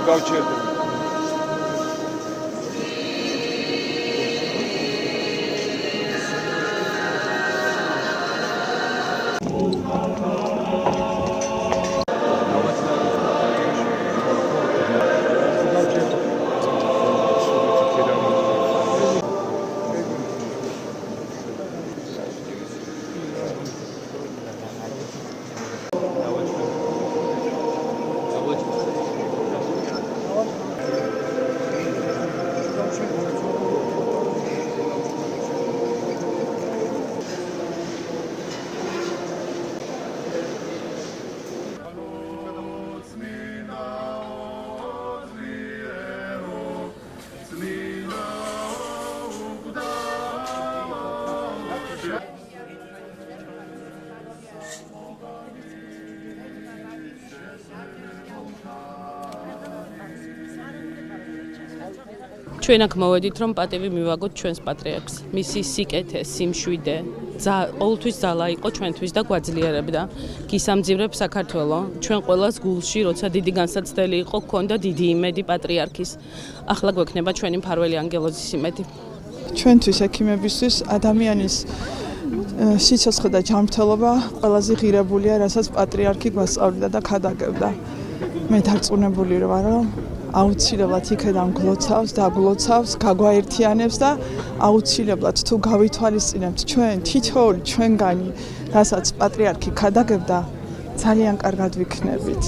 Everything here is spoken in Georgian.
გავჩერდები. ჩვენ აქ მოვედით, რომ პატივი მივაგოთ ჩვენს პატრიარქს. მისი სიკეთე, სიმშვიდე, ყოველთვის ძალა იყო ჩვენთვის და გვაძლიერებდა. გისამძივრებ საქართველო, ჩვენ ყველას გულში, როცა დიდი განსაცდელი იყო, გქონდა დიდი იმედი პატრიარქის. ახლა გვექნება ჩვენი მფარველი ანგელოზის იმედი. ჩვენთვის ექიმებისთვის ადამიანის სიცოცხლე და ჯანმრთელობა ყველაზე ღირებულია, რასაც პატრიარქი გვასწავლიდა და ქადაგებდა. მე დარწმუნებული ვარ, რომ აუცილებლად იქედან გლოცავს და გლოცავს, გაგვაერთიანებს და აუცილებლად თუ გავითვალისწინებთ ჩვენ თითოეული ჩვენგანი, რასაც პატრიარქი ქადაგებდა, ძალიან კარგად ვიქნებით.